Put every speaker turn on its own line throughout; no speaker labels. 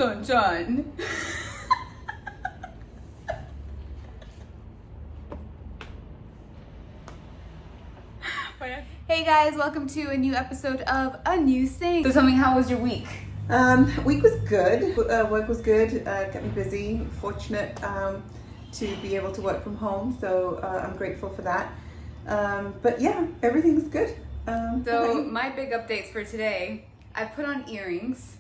Sunshine. Hey guys, welcome to a new episode of A New Sing. So tell me, how was your week?
Week was good. Work was good. Kept me busy. Fortunate to be able to work from home, so I'm grateful for that. But yeah, everything's good.
So my big updates for today, I put on earrings.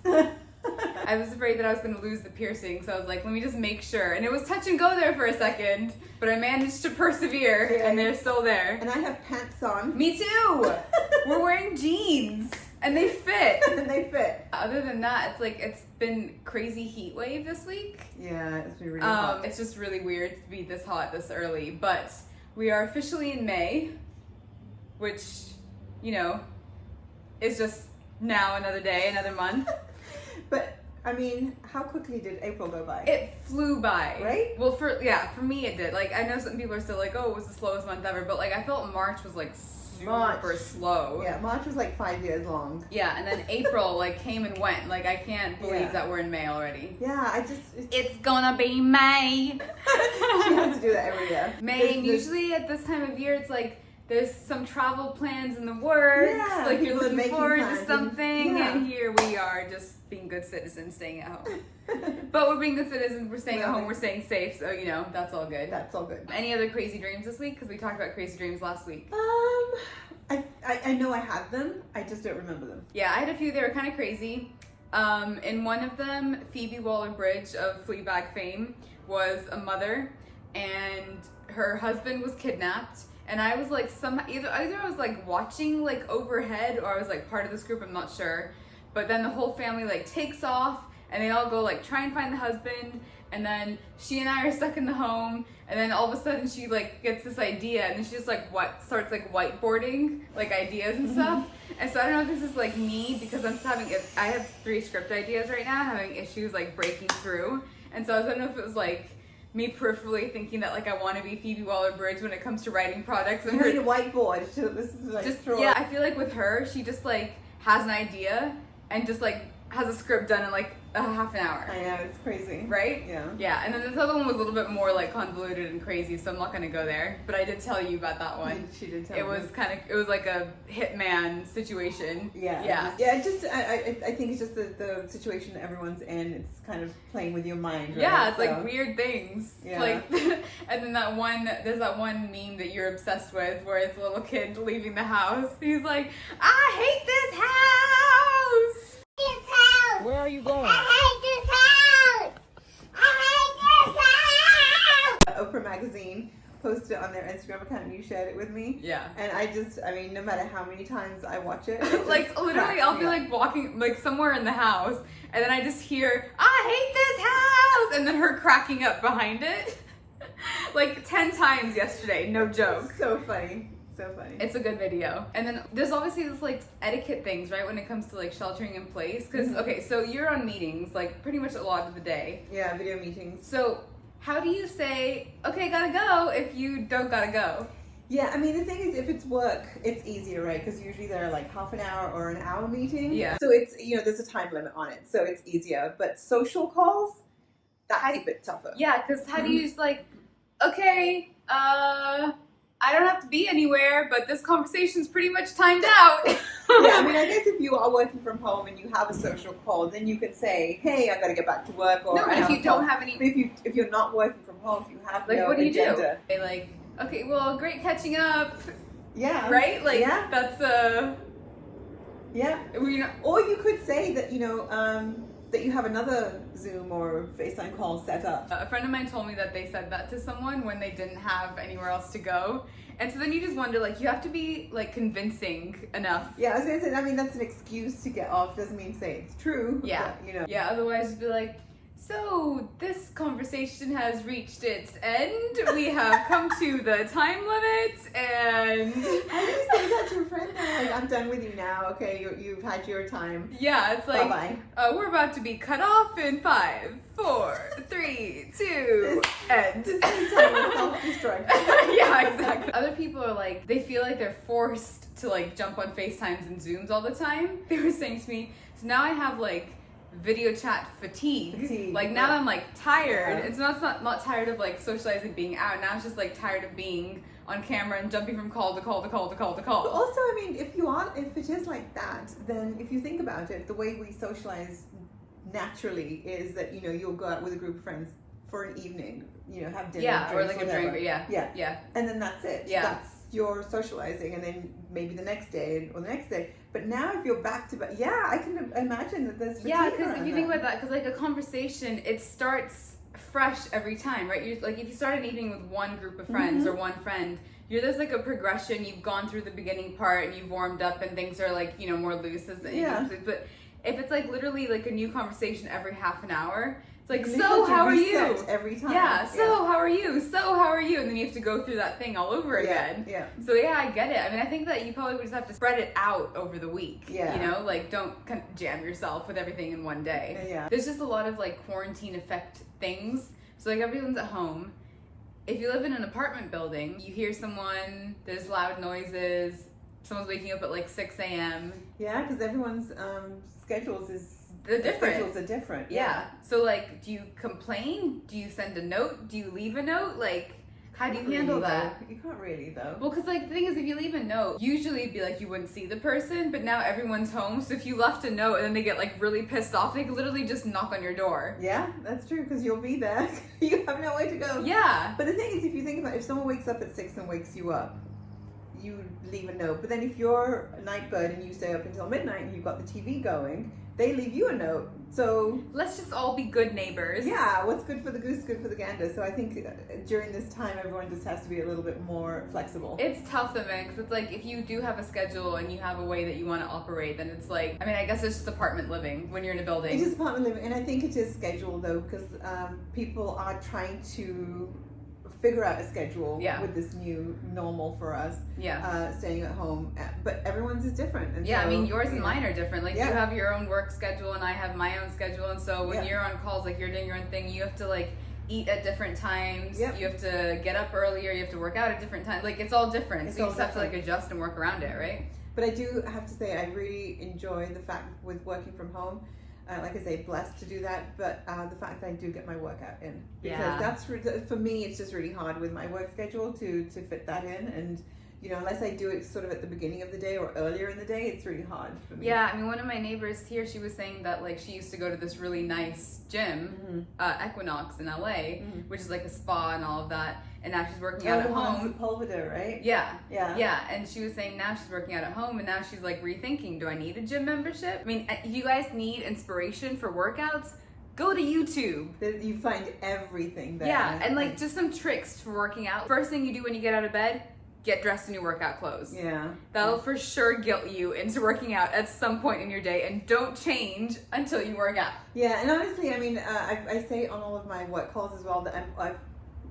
I was afraid that I was going to lose the piercing, so I was like, let me just make sure. And it was touch and go there for a second, but I managed to persevere, and they're still there.
And I have pants on.
Me too! We're wearing jeans, and they fit.
And they fit.
Other than that, it's been crazy heat wave this week.
Yeah, it's been really hot.
It's just really weird to be this hot this early, but we are officially in May, which, you know, is just now another day, another month.
But I mean, how quickly did April go by?
It flew by.
Right?
Well, for me it did. Like, I know some people are still like, oh, it was the slowest month ever, but like I felt March was like super slow.
Yeah, March was like 5 years long.
Yeah, and then April like came and went. Like, I can't believe that we're in May already.
Yeah,
It's gonna be May.
She has to do that every year.
May, and usually at this time of year it's like there's some travel plans in the works.
Yeah,
like you're
people are
looking
making
forward
plans
to something,
yeah.
and here we are just being good citizens staying at home. But we're being good citizens, we're staying at home, we're staying safe, so you know, that's all good.
That's all good.
Any other crazy dreams this week? Because we talked about crazy dreams last week.
I know I had them, I just don't remember them.
Yeah, I had a few. They were kind of crazy. In one of them, Phoebe Waller-Bridge of Fleabag fame was a mother, and her husband was kidnapped. And I was like, either I was like watching like overhead, or I was like part of this group. I'm not sure. But then the whole family like takes off, and they all go like try and find the husband. And then she and I are stuck in the home, and then all of a sudden she like gets this idea, and then she just like starts like whiteboarding like ideas and stuff. And so I don't know if this is like me, because I'm just I have 3 script ideas right now, having issues like breaking through. And so I don't know if it was like me peripherally thinking that like I want to be Phoebe Waller-Bridge when it comes to writing products. And
you need a whiteboard. So this is like
I feel like with her, she just like has an idea and just like has a script done in like a half an hour.
I know, it's crazy.
Right?
Yeah.
Yeah, and then this other one was a little bit more like convoluted and crazy, so I'm not gonna go there. But I did tell you about that one.
She did tell me.
It was like a hitman situation.
Yeah.
Yeah.
Yeah, I think it's just the situation that everyone's in. It's kind of playing with your mind, right?
Yeah, it's like weird things.
Yeah.
Like, and then there's that one meme that you're obsessed with where it's a little kid leaving the house. He's like, I hate this house!
Where are you going?
Oprah magazine posted it on their Instagram account, and you shared it with me.
Yeah.
And I mean, no matter how many times I watch it,
Like, literally, I'll be like walking like somewhere in the house, and then I just hear, I hate this house! And then her cracking up behind it. Like 10 times yesterday, no joke.
So funny. So funny.
It's a good video. And then there's obviously this like etiquette things, right, when it comes to like sheltering in place. Because, okay, so you're on meetings like pretty much a lot of the day.
Yeah, video meetings.
So how do you say, okay, gotta go, if you don't gotta go?
Yeah, I mean, the thing is, if it's work, it's easier, right? Because usually they're like half an hour or an hour meeting.
Yeah.
So it's, you know, there's a time limit on it, so it's easier. But social calls, that's a bit tougher.
Yeah, because how do you just like, okay, I don't have to be anywhere, but this conversation's pretty much timed out.
Yeah, I mean, I guess if you are working from home and you have a social call, then you can say, hey, I gotta get back to work. Or
no, but if you don't have any...
But if you're not working from home, if you have
like,
no
what do you
agenda,
do? They like, okay, well, great catching up.
Yeah.
Right? Like,
yeah.
That's,
yeah. Or you could say that, you know, that you have another Zoom or FaceTime call set up.
A friend of mine told me that they said that to someone when they didn't have anywhere else to go. And so then you just wonder, like, you have to be, like, convincing enough.
Yeah, I was gonna say, I mean, that's an excuse to get off. Doesn't mean say it's true.
Yeah.
But, you know.
Yeah, otherwise just be like, so this conversation has reached its end. We have come to the time limit, and...
How do you say that to a friend now? Like, I'm done with you now. Okay, you've had your time.
Yeah, it's like,
bye-bye.
We're about to be cut off in 5, 4, 3, 2, end.
This is self-destruct.
Yeah, exactly. Other people are like, they feel like they're forced to like jump on FaceTimes and Zooms all the time. They were saying to me, so now I have like video chat fatigue. Like now I'm like tired. It's not tired of like socializing, being out. Now it's just like tired of being on camera and jumping from call to call to call to call to call.
But also, I mean, if it is like that, then if you think about it, the way we socialize naturally is that, you know, you'll go out with a group of friends for an evening, you know, have dinner,
yeah, or
drinks,
like
whatever.
a drink, yeah,
and then that's it. That's your socializing, and then maybe the next day or the next day. But now if you're back to back, I can imagine that there's
because if you think about that, because like a conversation, it starts fresh every time, right? You're like, if you start an evening with one group of friends or one friend, there's like a progression. You've gone through the beginning part and you've warmed up and things are like, you know, more loose as the but if it's like literally like a new conversation every half an hour, it's like, so how are you?
Every time.
How are you? So how are you? And then you have to go through that thing all over again. So I get it. I mean, I think that you probably would just have to spread it out over the week. You know, like don't kind of jam yourself with everything in one day. There's just a lot of like quarantine effect things. So like everyone's at home. If you live in an apartment building, you hear someone, there's loud noises, someone's waking up at like 6 a.m.
Yeah, because everyone's schedules are different.
So like, do you complain? Do you send a note? Do you leave a note? Like, how do you handle that?
You can't really though.
Well, because like the thing is, if you leave a note, usually it'd be like you wouldn't see the person, but now everyone's home. So if you left a note and then they get like really pissed off, they could literally just knock on your door.
Yeah, that's true, because you'll be there. You have nowhere to go.
Yeah.
But the thing is, if you think about it, if someone wakes up at 6 and wakes you up, you leave a note. But then if you're a night bird and you stay up until midnight and you've got the TV going, they leave you a note. So
let's just all be good neighbors.
Yeah, what's good for the goose, good for the gander. So I think during this time, everyone just has to be a little bit more flexible.
It's tough though, man, because it's like if you do have a schedule and you have a way that you want to operate, then it's like, I mean, I guess it's just apartment living when you're in a building.
It is apartment living, and I think it is scheduled though, because people are trying to figure out a schedule with this new normal for us. Staying at home, but everyone's is different. And
I mean, yours and mine are different. Like you have your own work schedule and I have my own schedule, and so when you're on calls, like you're doing your own thing, you have to like eat at different times. You have to get up earlier. You have to work out at different times. Like it's all different. So you just have to like adjust and work around it, right?
But I do have to say, I really enjoy the fact with working from home. Like I say, blessed to do that, but the fact that I do get my workout in, because that's for me, it's just really hard with my work schedule to fit that in, and you know, unless I do it sort of at the beginning of the day or earlier in the day, it's really hard for me.
Yeah, I mean, one of my neighbors here, she was saying that like she used to go to this really nice gym, Equinox in LA, which is like a spa and all of that, and now she's working out at home.
Sepulveda, right?
Yeah, and she was saying now she's working out at home, and now she's like rethinking, do I need a gym membership? I mean, if you guys need inspiration for workouts, go to YouTube.
You find everything there.
Yeah, and like just some tricks for working out. First thing you do when you get out of bed, get dressed in your workout clothes. That'll for sure guilt you into working out at some point in your day, and don't change until you work out.
Yeah, and honestly, I mean, I say on all of my work calls as well that I've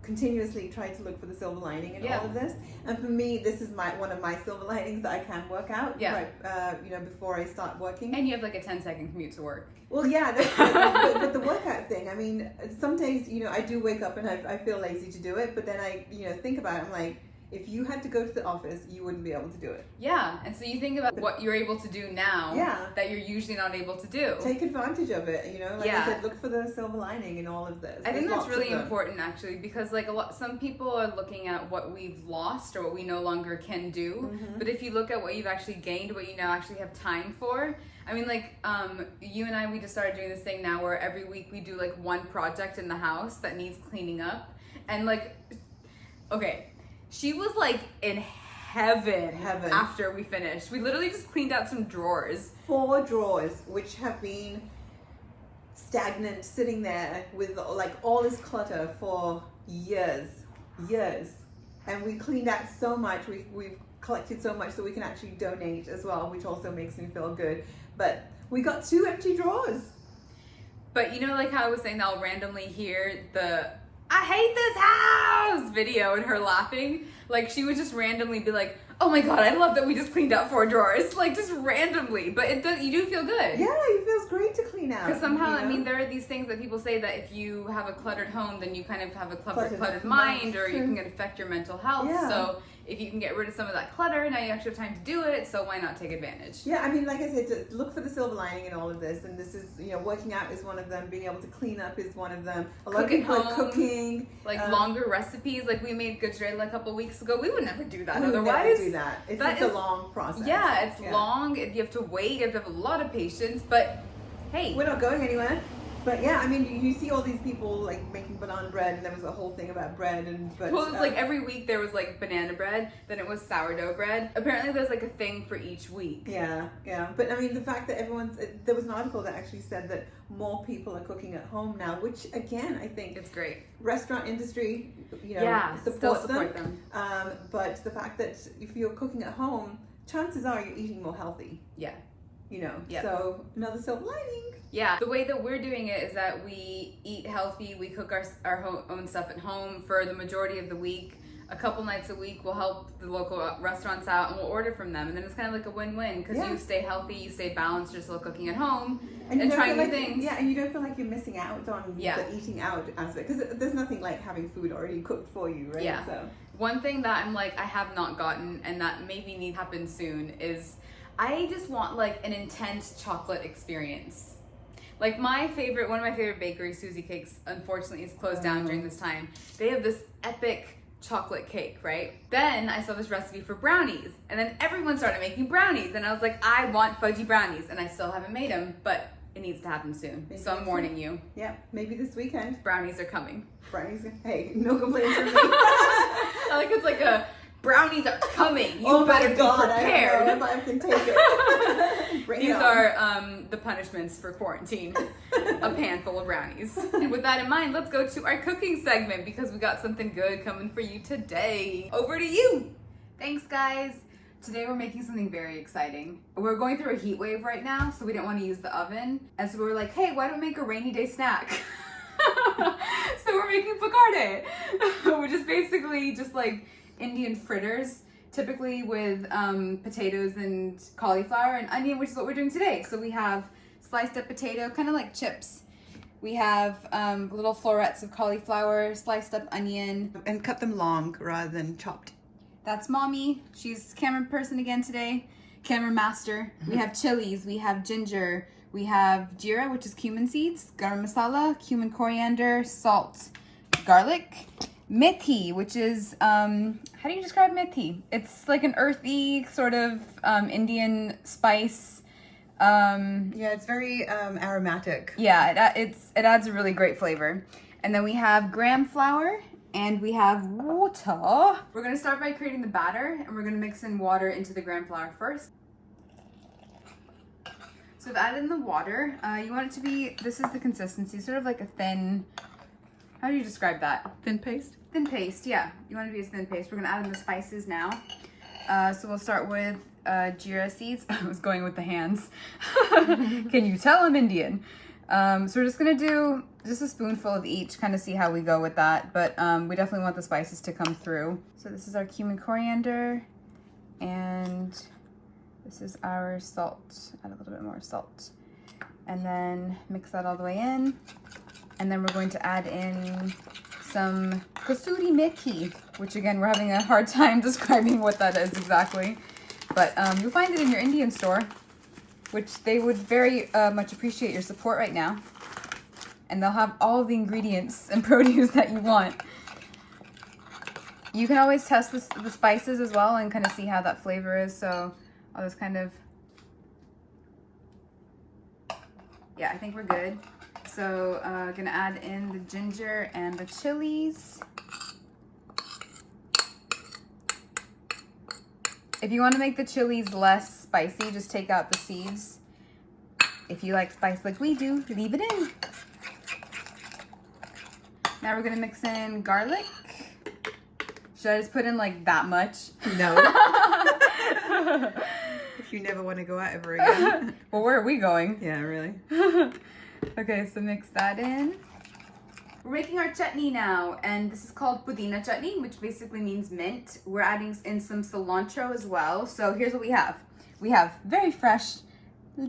continuously tried to look for the silver lining in all of this, and for me, this is one of my silver linings, that I can work out you know, before I start working.
And you have like a 10-second commute to work.
Well, yeah, but the workout thing, I mean, some days, you know, I do wake up and I feel lazy to do it, but then I, you know, think about it, I'm like, if you had to go to the office, you wouldn't be able to do it. Yeah,
and so you think about what you're able to do now that you're usually not able to do.
Take advantage of it, you know? Like I said, look for the silver lining in all of this.
I think that's really important, actually, because like some people are looking at what we've lost or what we no longer can do. But if you look at what you've actually gained, what you now actually have time for, I mean, like, you and I, we just started doing this thing now where every week we do like one project in the house that needs cleaning up. And like, okay, she was like in heaven after we finished. We literally just cleaned out some drawers.
4 drawers, which have been stagnant, sitting there with like all this clutter for years. And we cleaned out so much. We've collected so much that we can actually donate as well, which also makes me feel good. But we got 2 empty drawers.
But you know, like how I was saying, I'll randomly hear the "I hate this house" video and her laughing. Like she would just randomly be like, "Oh my god, I love that we just cleaned out 4 drawers." Like just randomly, but you do feel good.
Yeah, it feels great to clean out.
Because somehow, I mean, there are these things that people say that if you have a cluttered home, then you kind of have a cluttered mind, or you can affect your mental health. So if you can get rid of some of that clutter, now you actually have time to do it, so why not take advantage?
Yeah, I mean, like I said, to look for the silver lining in all of this, and this is, you know, working out is one of them, being able to clean up is one of them. A lot of people are cooking.
Like longer recipes, like we made gajrela a couple weeks ago. We would never do that
We would
otherwise.
never do that. It's a long process.
Yeah, it's long. You have to wait. You have to have a lot of patience, but hey.
We're not going anywhere. But yeah, I mean, you see all these people like making banana bread, and there was a whole thing about bread,
Well, it was like every week there was like banana bread, then it was sourdough bread. Apparently there's like a thing for each week.
Yeah. But I mean, the fact that there was an article that actually said that more people are cooking at home now, which again, I think
it's great.
Restaurant industry, you know, support
them.
But the fact that if you're cooking at home, chances are you're eating more healthy.
Yeah.
You know,
yep.
So another silver lining.
Yeah, the way that we're doing it is that we eat healthy, we cook our own stuff at home for the majority of the week. A couple nights a week we'll help the local restaurants out and we'll order from them. And then it's kind of like a win-win because you stay healthy, you stay balanced, you're still cooking at home and trying new things.
Yeah, and you don't feel like you're missing out on the eating out aspect because there's nothing like having food already cooked for you, right?
Yeah.
So.
One thing that I'm like, I have not gotten and that maybe needs to happen soon is I just want like an intense chocolate experience. Like one of my favorite bakeries, Susie Cakes, unfortunately is closed down during this time. They have this epic chocolate cake, right? Then I saw this recipe for brownies and then everyone started making brownies and I was like, I want fudgy brownies and I still haven't made them, but it needs to happen soon.
Maybe
so I'm warning you.
Yeah, maybe this weekend.
Brownies are coming.
Hey, no complaints from me.
I like it's like a brownies are coming. You better be prepared.
I don't know if I can take it.
These are the punishments for quarantine. A pan full of brownies. And with that in mind, let's go to our cooking segment because we got something good coming for you today. Over to you. Thanks, guys. Today we're making something very exciting. We're going through a heat wave right now, so we didn't want to use the oven. And so we were like, hey, why don't we make a rainy day snack? So we're making picarde, which is basically just like Indian fritters, typically with potatoes and cauliflower and onion, which is what we're doing today. So we have sliced up potato, kind of like chips. We have little florets of cauliflower, sliced up onion.
And cut them long rather than chopped.
That's Mommy. She's camera person again today. Camera master. We have chilies, we have ginger, we have jeera, which is cumin seeds, garam masala, cumin coriander, salt, garlic, methi, which is, how do you describe methi? It's like an earthy sort of Indian spice.
Yeah, it's very aromatic.
Yeah, it adds a really great flavor. And then we have graham flour and we have water. We're gonna start by creating the batter and we're gonna mix in water into the graham flour first. So I've added in the water. You want it to be, this is the consistency, sort of like a thin, how do you describe that?
Thin paste?
Thin paste, yeah. You want it to be a thin paste. We're gonna add in the spices now. So we'll start with jeera seeds. I was going with the hands. Can you tell I'm Indian? So we're just gonna do just a spoonful of each, kind of see how we go with that. But we definitely want the spices to come through. So this is our cumin coriander, and this is our salt. Add a little bit more salt. And then mix that all the way in. And then we're going to add in some kasuri methi, which again, we're having a hard time describing what that is exactly. But you'll find it in your Indian store, which they would very much appreciate your support right now. And they'll have all the ingredients and produce that you want. You can always test the spices as well and kind of see how that flavor is. So I'll just kind of, yeah, I think we're good. So gonna add in the ginger and the chilies. If you want to make the chilies less spicy, just take out the seeds. If you like spice like we do, leave it in. Now we're gonna mix in garlic. Should I just put in like that much?
No. If you never want to go out ever again.
Well, where are we going?
Yeah, really.
Okay, so mix that in. We're making our chutney now, and this is called pudina chutney, which basically means mint. We're adding in some cilantro as well. So here's what we have. We have very fresh,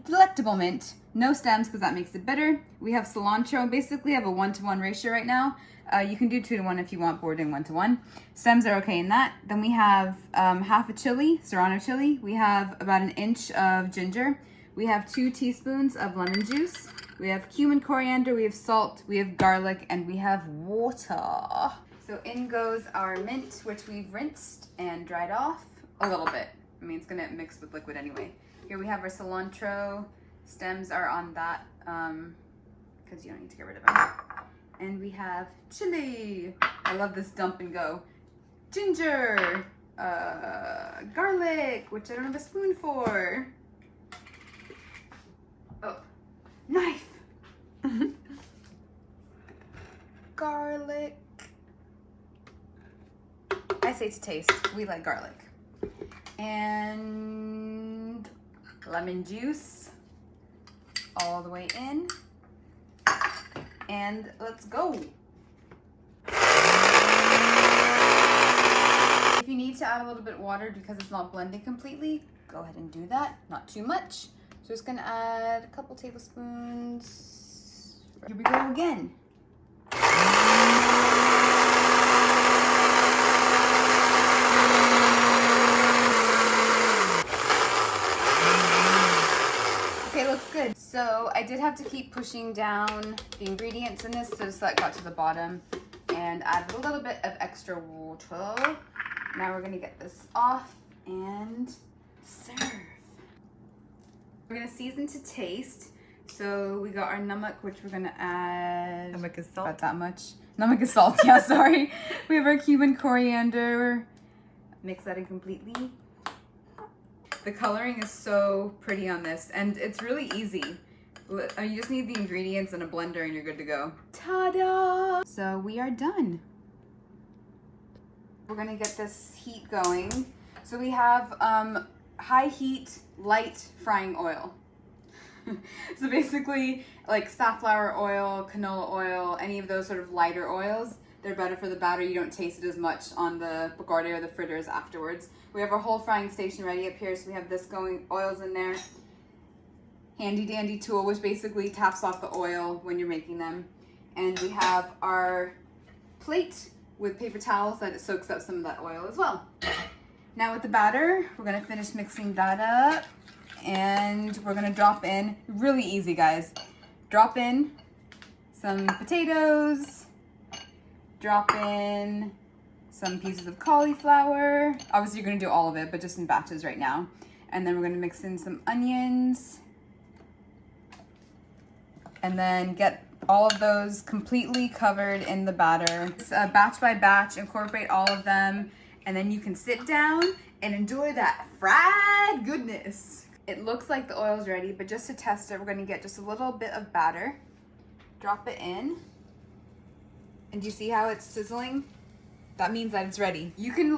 delectable mint, No stems because that makes it bitter. We have cilantro. Basically, I have a 1-to-1 ratio right now. You can do 2-to-1 if you want, but we're doing 1-to-1. Stems are okay in that. Then we have half a chili, serrano chili. We have about 1 inch of ginger. We have 2 teaspoons of lemon juice. We have cumin, coriander, we have salt, we have garlic, and we have water. So in goes our mint, which we've rinsed and dried off a little bit. I mean, it's gonna mix with liquid anyway. Here we have our cilantro. Stems are on that, because you don't need to get rid of them. And we have chili. I love this dump and go. Ginger, garlic, which I don't have a spoon for. Oh, knife. Garlic. I say to taste, we like garlic. And lemon juice all the way in. And let's go. If you need to add a little bit of water because it's not blended completely, go ahead and do that. Not too much. So just gonna add a couple tablespoons. Here we go again. Okay, looks good. So I did have to keep pushing down the ingredients in this so that got to the bottom, and add a little bit of extra water. Now we're gonna get this off and serve. We're gonna season to taste. So we got our namak, which we're gonna add
Namak is salt.
about that much. Namak is salt, yeah, sorry. We have our cumin, coriander. Mix that in completely. The coloring is so pretty on this, and it's really easy. You just need the ingredients and a blender and you're good to go. Ta-da! So we are done. We're gonna get this heat going. So we have high heat, light frying oil. So basically, like safflower oil, canola oil, any of those sort of lighter oils, they're better for the batter. You don't taste it as much on the pakorde or the fritters afterwards. We have our whole frying station ready up here, so we have this going, oils in there. Handy dandy tool, which basically taps off the oil when you're making them. And we have our plate with paper towels that it soaks up some of that oil as well. Now with the batter, we're gonna finish mixing that up, and we're gonna drop in, really easy guys, drop in some potatoes, drop in some pieces of cauliflower. Obviously you're gonna do all of it, but just in batches right now. And then we're gonna mix in some onions, and then get all of those completely covered in the batter. It's batch by batch, incorporate all of them, and then you can sit down and enjoy that fried goodness. It looks like the oil's ready, but just to test it, we're gonna get just a little bit of batter, drop it in, and do you see how it's sizzling? That means that it's ready. You can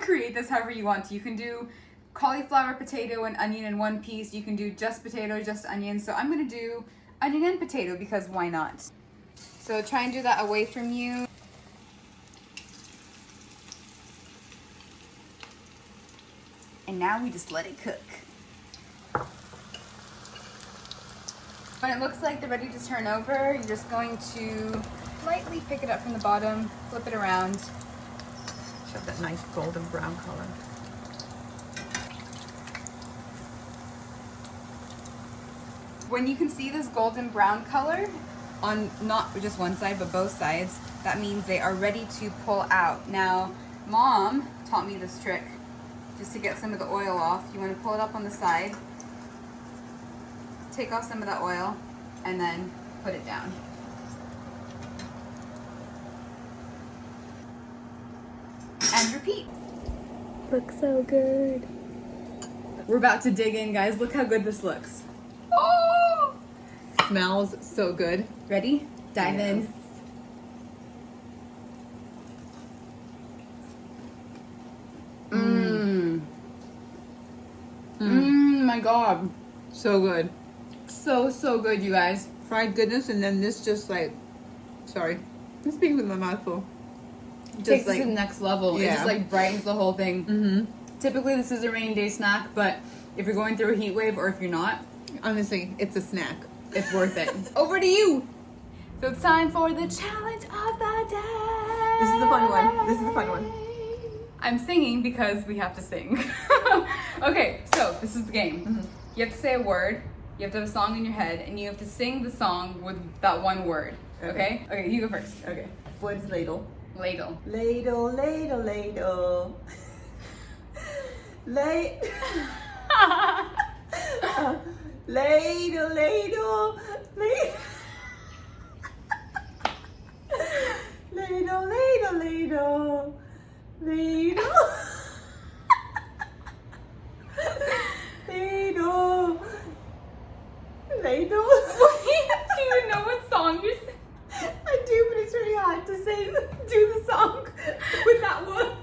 create this however you want to. You can do cauliflower, potato, and onion in one piece. You can do just potato, just onion. So I'm gonna do onion and potato because why not? So try and do that away from you. And now we just let it cook. When it looks like they're ready to turn over, you're just going to lightly pick it up from the bottom, flip it around.
Show that nice golden brown color.
When you can see this golden brown color on not just one side but both sides, that means they are ready to pull out. Now, Mom taught me this trick just to get some of the oil off. You want to pull it up on the side, take off some of that oil, and then put it down. And repeat.
Looks so good.
We're about to dig in, guys. Look how good this looks. Oh! Smells so good. Ready? Dive in. My God. So good. So good, you guys.
Fried goodness, and then this just like, sorry, I'm speaking with my mouth full.
Takes it to the next level.
Yeah.
It just like brightens the whole thing. Typically this is a rainy day snack, but if you're going through a heat wave or if you're not,
Honestly, it's a snack. It's worth it.
Over to you. So it's time for the challenge of the day.
This is the fun one. This is the fun one.
I'm singing because we have to sing. Okay, so this is the game.
Mm-hmm.
You have to say a word, you have to have a song in your head, and you have to sing the song with that one word. Okay? Okay, you go first.
Okay. What is ladle?
Ladle.
Ladle, ladle, ladle. Ladle, ladle, ladle. Ladle, ladle, ladle. Ladle. Ladle. Ladle.
Do you know what song you're singing?
I do, but it's really hard to say, do the song with that word.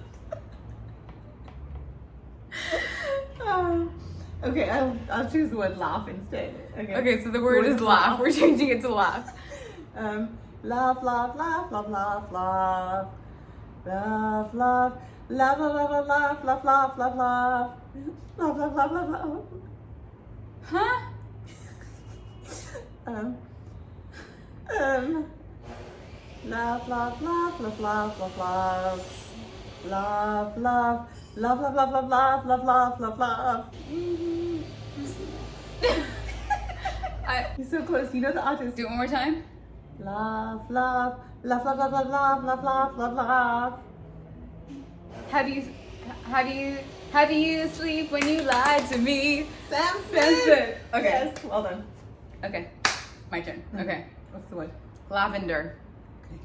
Okay, I'll choose the word laugh instead.
Okay, so the word is laugh. We're changing it to laugh.
Laugh, laugh, laugh, laugh, laugh, laugh. Laugh, laugh, laugh, laugh, laugh, laugh, laugh, laugh, laugh, laugh. Laugh, laugh, laugh, laugh, laugh.
Huh?
Laugh, laugh, laugh, laugh, laugh, laugh, laugh. Laugh, laugh, laugh, laugh, laugh, laugh, laugh, laugh, laugh, laugh. You're so close. You know the artist.
Do it one more time.
Laugh, laugh, laugh, laugh, laugh, laugh, laugh, laugh, laugh, laugh, laugh.
How do you sleep when you lie to me?
Sam
Smith.
Smith.
Okay.
Yes, well done.
Okay, my turn. Okay.
What's the word?
Lavender.
Okay.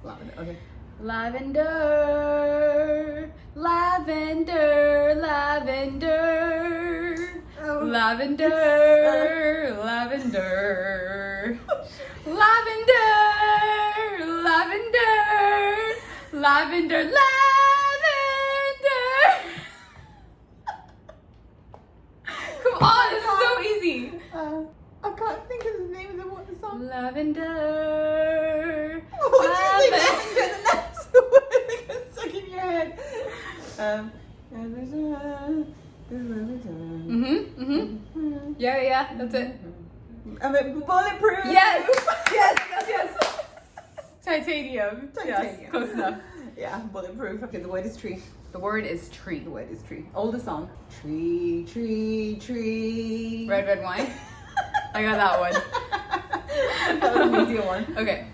Lavender. Okay.
Lavender, lavender, lavender,
Oh,
lavender, lavender, lavender, lavender, lavender, lavender. Come on, this is so easy.
I can't think of the name of the song.
Lavender.
What did you say? Lavender. That's the word that gets stuck in your head.
Yeah, that's it.
I mean, bulletproof.
Yes, yes. Titanium. Yes,
Titanium.
close enough.
Yeah, bulletproof. Okay, the word is tree.
The word is tree.
The word is tree. Older song. Tree, tree, tree.
Red, red wine. I got that one.
That was an easier one.
Okay.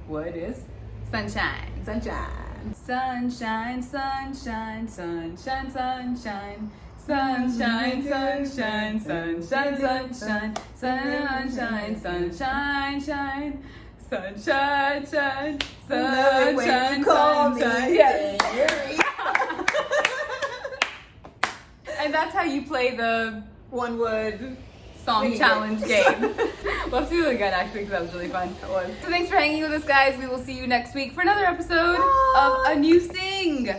Word is
Sunshine.
sunshine.
Sunshine, sunshine, sunshine, sunshine. Sunshine, sunshine, sunshine, sunshine, sunshine, sunshine, shine. Sunshine, shine, sunshine, sunshine. Yes. And that's how you play the
One word.
song
Sing
challenge
it.
game. Well, let's do it again, actually, because that was really fun.
That was.
So thanks for hanging with us, guys. We will see you next week for another episode
Bye.
of A New Sing.